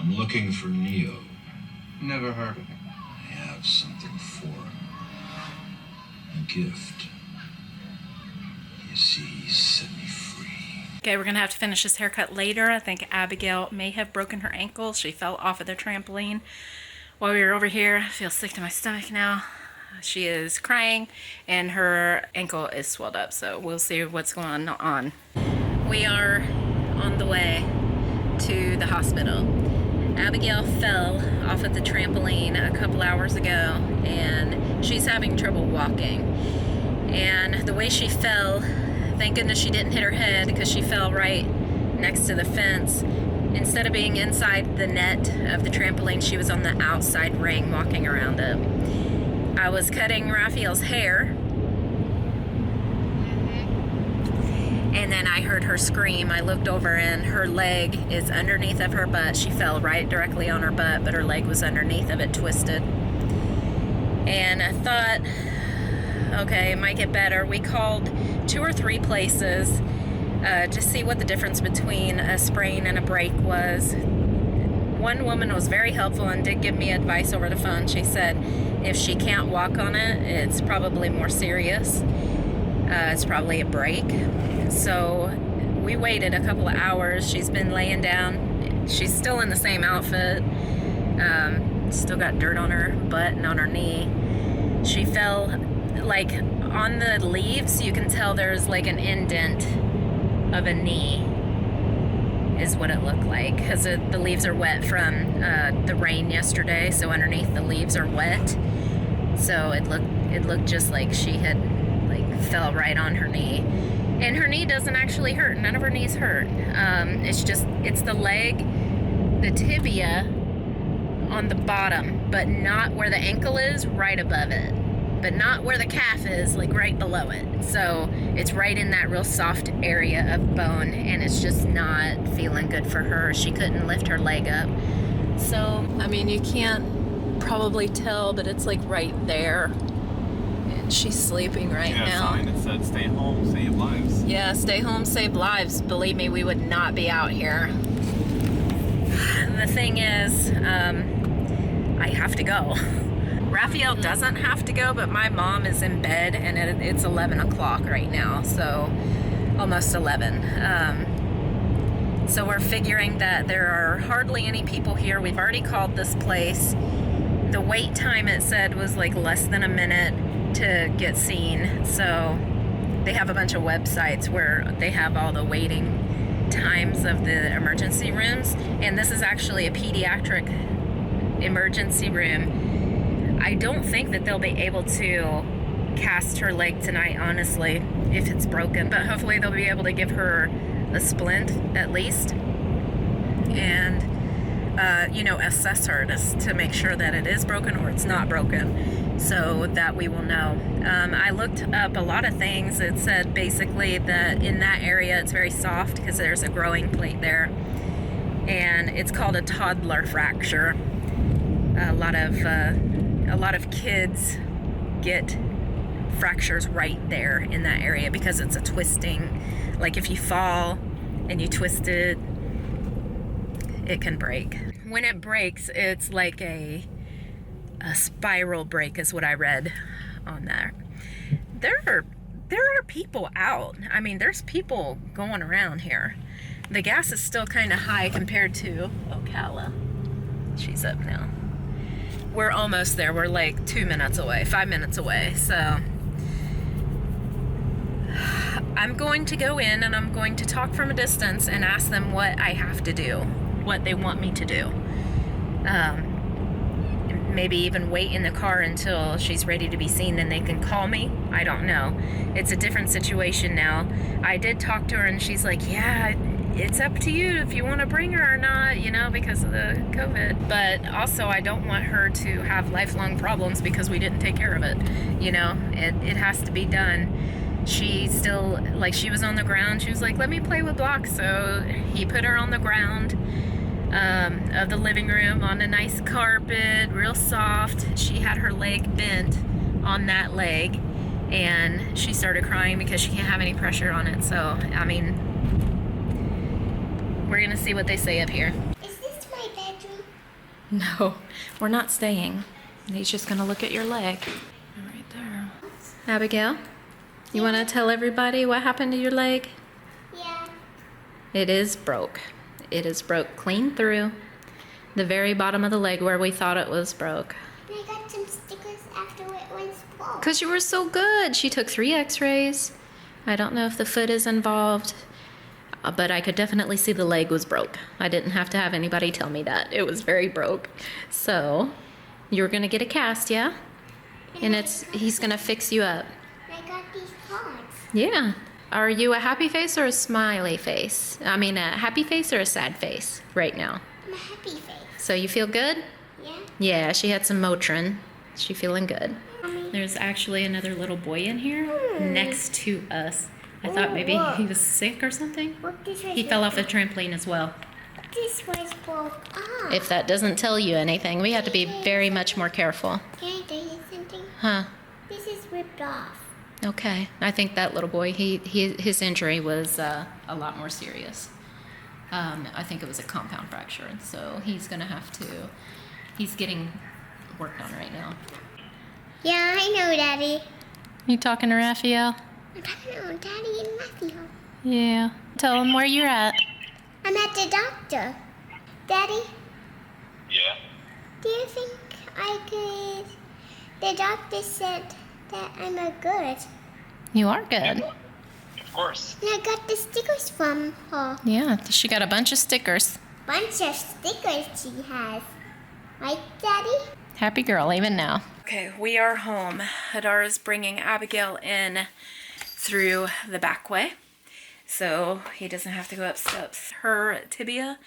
I'm looking for Neo. Never heard of him. I have something for him. A gift. You see, he set me free. Okay, we're gonna have to finish this haircut later. I think Abigail may have broken her ankle. She fell off of the trampoline while we were over here. I feel sick to my stomach now. She is crying and her ankle is swelled up, so we'll see what's going on. We are on the way to the hospital. Abigail fell off of the trampoline a couple hours ago and she's having trouble walking. And the way she fell, thank goodness she didn't hit her head because she fell right next to the fence. Instead of being inside the net of the trampoline, she was on the outside ring walking around it. I was cutting Rafael's hair and then I heard her scream. I looked over and her leg is underneath of her butt. She fell right directly on her butt, but her leg was underneath of it, twisted. And I thought, okay, it might get better. We called 2 or 3 places to see what the difference between a sprain and a break was. One woman was very helpful and did give me advice over the phone. She said if she can't walk on it, it's probably more serious. It's probably a break. So we waited a couple of hours. She's been laying down. She's still in the same outfit. Still got dirt on her butt and on her knee. She fell, like on the leaves, you can tell there's like an indent of a knee is what it looked like, because the leaves are wet from the rain yesterday, so underneath the leaves are wet. So it looked just like she had fell right on her knee. And her knee doesn't actually hurt. None of her knees hurt. It's the leg, the tibia on the bottom, but not where the ankle is, right above it. But not where the calf is, like right below it. So it's right in that real soft area of bone, and it's just not feeling good for her. She couldn't lift her leg up. So, I mean, you can't probably tell, but it's like right there. She's sleeping right now. Sign that said stay home, save lives. Yeah, stay home, save lives. Believe me, we would not be out here. The thing is, I have to go. Raphael doesn't have to go, but my mom is in bed and it's 11 o'clock right now, so almost 11. So we're figuring that there are hardly any people here. We've already called this place. The wait time, it said, was like less than a minute to get seen. So they have a bunch of websites where they have all the waiting times of the emergency rooms, and this is actually a pediatric emergency room. I don't think that they'll be able to cast her leg tonight, honestly, if it's broken, but hopefully they'll be able to give her a splint at least and assess her to make sure that it is broken or it's not broken, so that we will know. I looked up a lot of things. It said basically that in that area it's very soft because there's a growing plate there, and it's called a toddler fracture. A lot of kids get fractures right there in that area because it's a twisting. Like if you fall and you twist it, it can break. When it breaks, it's like a spiral break is what I read on that. There are people out. I mean, there's people going around here. The gas is still kind of high compared to Ocala. She's up now. We're almost there. We're like 5 minutes away. So I'm going to go in and I'm going to talk from a distance and ask them what I have to do, what they want me to do. Maybe even wait in the car until she's ready to be seen, then they can call me. I don't know. It's a different situation now. I did talk to her and she's like, yeah, it's up to you if you want to bring her or not, because of the COVID. But also I don't want her to have lifelong problems because we didn't take care of it. It has to be done. She still, she was on the ground. She was like, let me play with blocks. So he put her on the ground of the living room on a nice carpet, real soft. She had her leg bent on that leg and she started crying because she can't have any pressure on it. So, I mean, we're gonna see what they say up here. Is this my bedroom? No, we're not staying. He's just gonna look at your leg. Right there. Abigail, you wanna tell everybody what happened to your leg? Yeah. It is broke. It is broke clean through. The very bottom of the leg where we thought it was broke. And I got some stickers after it was broke. Because you were so good. She took 3 x-rays. I don't know if the foot is involved, but I could definitely see the leg was broke. I didn't have to have anybody tell me that. It was very broke. So you're going to get a cast, yeah? And he's going to fix you up. I got these cards. Yeah. Are you a happy face or a smiley face? I mean, a happy face or a sad face right now? I'm a happy face. So you feel good? Yeah. Yeah, she had some Motrin. She feeling good. Mommy. There's actually another little boy in here next to us. I thought maybe he was sick or something. Look, this was He fell off the trampoline as well. This was broke off. If that doesn't tell you anything, we have to be very much more careful. Can I tell you something? Huh? This is ripped off. Okay. I think that little boy, his injury was a lot more serious. I think it was a compound fracture, so he's gonna have to. He's getting worked on right now. Yeah, I know, Daddy. You talking to Rafael? I'm talking to Daddy and Matthew. Yeah. Tell him where you're at. I'm at the doctor. Daddy, Yeah? do you think I could... The doctor said that I'm a good. You are good. Of course. And I got the stickers from her. Yeah, she got a bunch of stickers. Bunch of stickers she has. Right, Daddy? Happy girl, even now. Okay, we are home. Hadar is bringing Abigail in through the back way, so he doesn't have to go up steps. Her tibia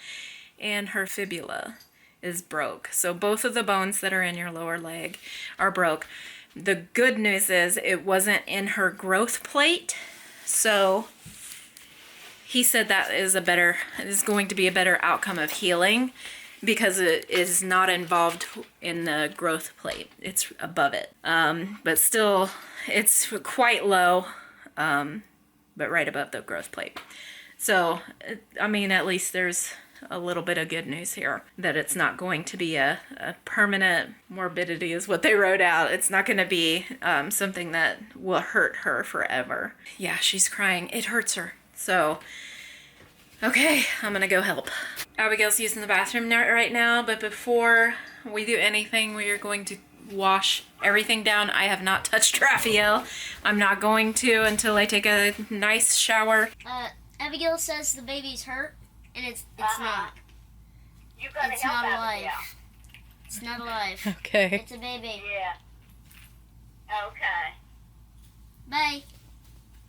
and her fibula is broke, so both of the bones that are in your lower leg are broke. The good news is it wasn't in her growth plate, so he said that is going to be a better outcome of healing because it is not involved in the growth plate. It's above it. But still, it's quite low, but right above the growth plate. So, I mean, at least there's a little bit of good news here, that it's not going to be a permanent morbidity is what they wrote out. It's not going to be something that will hurt her forever. Yeah, she's crying. It hurts her. So, okay, I'm going to go help. Abigail's using the bathroom right now, but before we do anything, we are going to wash everything down. I have not touched Rafael. I'm not going to until I take a nice shower. Abigail says the baby's hurt, and it's not. You gotta It's help not Abigail. alive. It's not alive. Okay. It's a baby. Yeah. Okay. Bye.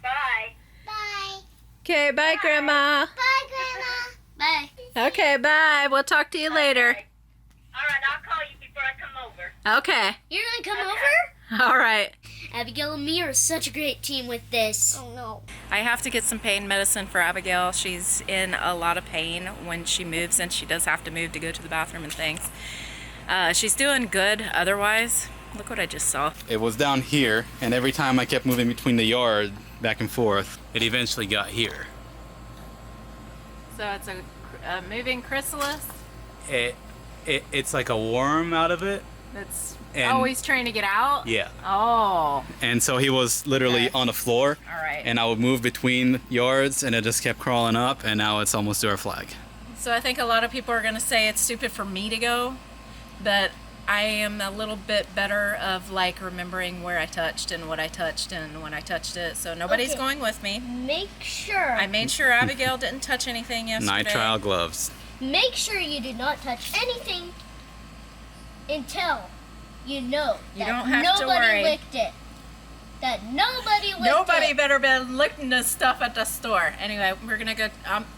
Bye. Bye. Okay, bye, Grandma. Bye, Grandma. Bye. Okay, bye. We'll talk to you later. All right, I'll call you before I come over. Okay. You're gonna come over? All right. Abigail and me are such a great team with this. Oh, no. I have to get some pain medicine for Abigail. She's in a lot of pain when she moves, and she does have to move to go to the bathroom and things. She's doing good otherwise. Look what I just saw. It was down here, and every time I kept moving between the yard back and forth, it eventually got here. So it's a moving chrysalis It's like a worm out of it. that's And- always trying to get out? Yeah. Oh, And so he was literally Okay. on the floor, all right. and I would move between yards, and it just kept crawling up, and now it's almost to our flag. So I think a lot of people are going to say it's stupid for me to go, but I am a little bit better of like remembering where I touched and what I touched and when I touched it. So nobody's Okay. going with me. Make sure. I made sure Abigail didn't touch anything yesterday. Nitrile gloves. Make sure you do not touch anything until you know You that don't have to nobody worry. licked it. That nobody licked Nobody it. better be licking the stuff at the store. Anyway, we're gonna go.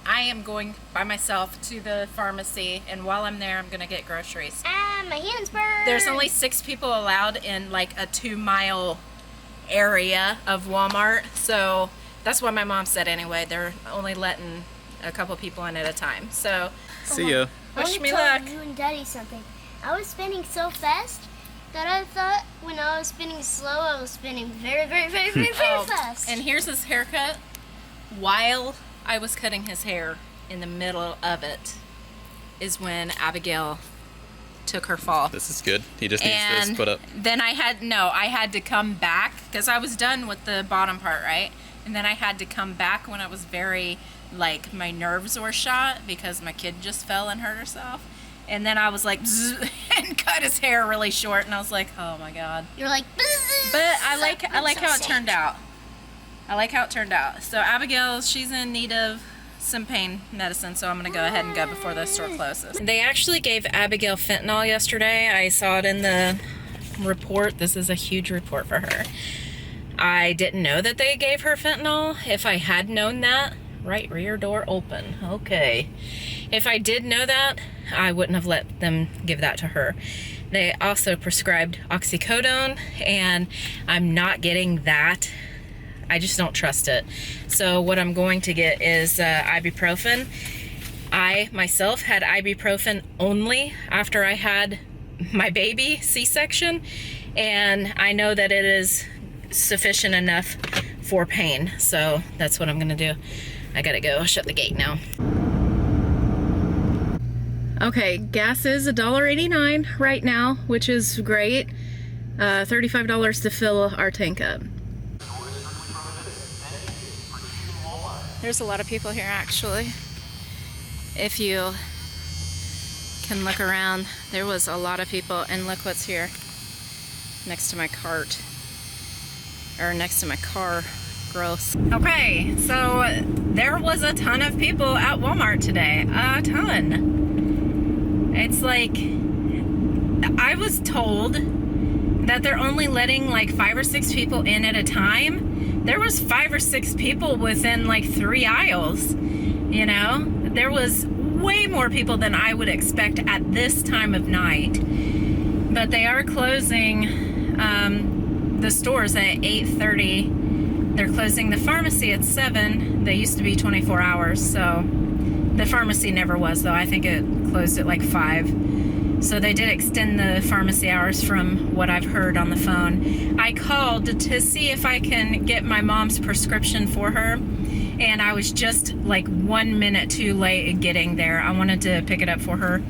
I am going by myself to the pharmacy, and while I'm there, I'm gonna get groceries. Ah, my hands burn. There's only 6 people allowed in like a 2-mile area of Walmart, so that's what my mom said. Anyway, they're only letting a couple people in at a time. So See ya. I wish want me to tell luck. you and Daddy something. I was spinning so fast that I thought when I was spinning slow, I was spinning very, very, very, very, very Oh, fast. and here's his haircut. While I was cutting his hair, in the middle of it is when Abigail took her fall. This is good. He just needs And this put up. then I had to come back because I was done with the bottom part, right? And then I had to come back when I was very, like, my nerves were shot because my kid just fell and hurt herself. And then I was like, and cut his hair really short, and I was like, oh my God. You're like, But I like how it turned out. I like how it turned out. So Abigail, she's in need of some pain medicine, so I'm gonna go ahead and go before the store closes. They actually gave Abigail fentanyl yesterday. I saw it in the report. This is a huge report for her. I didn't know that they gave her fentanyl. If I had known that, right rear door open. Okay. If I did know that, I wouldn't have let them give that to her. They also prescribed oxycodone, and I'm not getting that. I just don't trust it. So what I'm going to get is ibuprofen. I myself had ibuprofen only after I had my baby C-section, and I know that it is sufficient enough for pain. So that's what I'm gonna do. I gotta go shut the gate now. Okay, gas is $1.89 right now, which is great. $35 to fill our tank up. There's a lot of people here actually. If you can look around, there was a lot of people, and look what's here next to my cart, or next to my car. Gross. Okay, so there was a ton of people at Walmart today. A ton. It's like, I was told that they're only letting like 5 or 6 people in at a time. There was 5 or 6 people within like 3 aisles, you know? There was way more people than I would expect at this time of night. But they are closing the stores at 8:30. They're closing the pharmacy at 7. They used to be 24 hours, so the pharmacy never was, though. I think it closed at like 5. So they did extend the pharmacy hours from what I've heard on the phone. I called to see if I can get my mom's prescription for her, and I was just like 1 minute too late getting there. I wanted to pick it up for her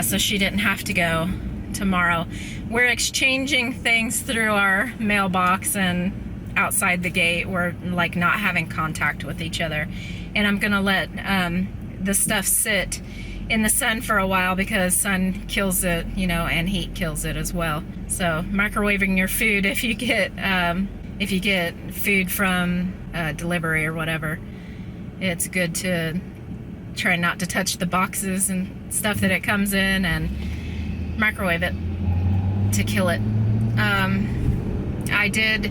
so she didn't have to go tomorrow. We're exchanging things through our mailbox and outside the gate. We're like not having contact with each other, and I'm gonna let the stuff sit in the sun for a while because sun kills it, you know, and heat kills it as well. So microwaving your food if you get food from delivery or whatever, it's good to try not to touch the boxes and stuff that it comes in, and microwave it to kill it. I did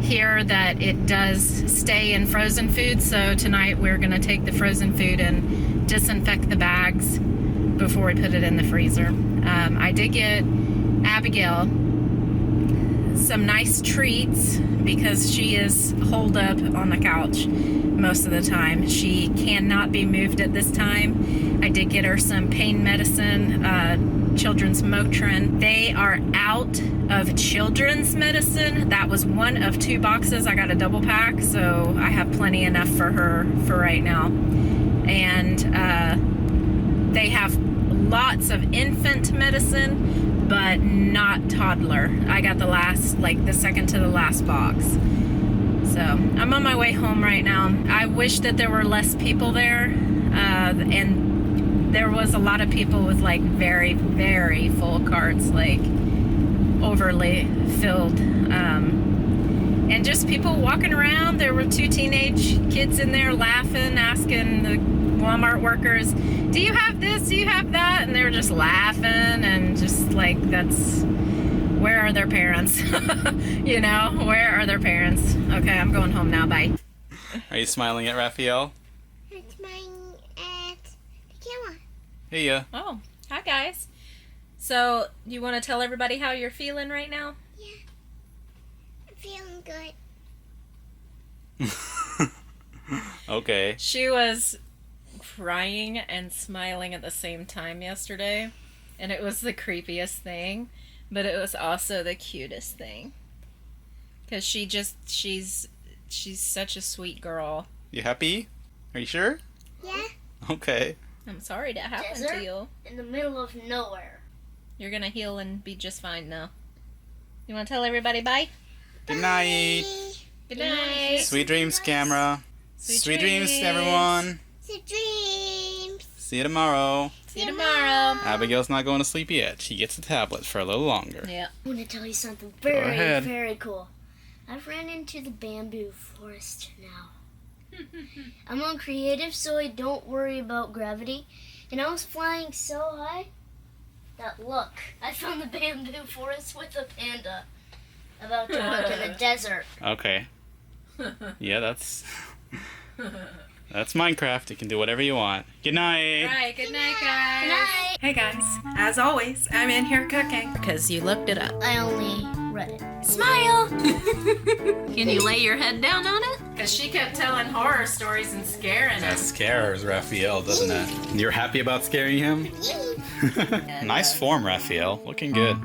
hear that it does stay in frozen food, so tonight we're gonna take the frozen food and disinfect the bags before we put it in the freezer. I did get Abigail some nice treats because she is holed up on the couch most of the time. She cannot be moved at this time. I did get her some pain medicine, children's Motrin. They are out of children's medicine. That was one of 2 boxes. I got a double pack, so I have plenty enough for her for right now. And they have lots of infant medicine, but not toddler. I got the last, like the second to the last box. So I'm on my way home right now. I wish that there were less people there, and there was a lot of people with like very, very full carts, like overly filled, and just people walking around. There were 2 teenage kids in there laughing, asking the Walmart workers, do you have this, do you have that? And they were just laughing, and just like, that's, where are their parents? You know, where are their parents? Okay, I'm going home now, bye. Are you smiling at Rafael? I'm smiling at the camera. Hey, yeah. Oh, hi guys. So, you want to tell everybody how you're feeling right now? Yeah. I'm feeling good. Okay. She was crying and smiling at the same time yesterday, and it was the creepiest thing, but it was also the cutest thing, because she's such a sweet girl. You happy? Are you sure? Yeah. Okay. I'm sorry that happened Desert to you. in the middle of nowhere. You're gonna heal and be just fine now. You wanna tell everybody bye? Good night. Good night. Sweet dreams, camera. Sweet dreams, everyone. Sweet dreams. See you tomorrow. See you tomorrow. Abigail's not going to sleep yet. She gets a tablet for a little longer. Yeah. I want to tell you something ahead. very cool. I've ran into the bamboo forest now. I'm on creative, so I don't worry about gravity. And I was flying so high that, look, I found the bamboo forest with a panda about to walk in a desert. Okay. Yeah, that's Minecraft. You can do whatever you want. Good night. Right, good night, guys. Good night. Hey guys, as always, I'm in here cooking. Because you looked it up. I only read it. Smile! Can you lay your head down on it? Because she kept telling horror stories and scaring That us. scares Rafael, doesn't it? You're happy about scaring him? Nice form, Rafael. Looking good.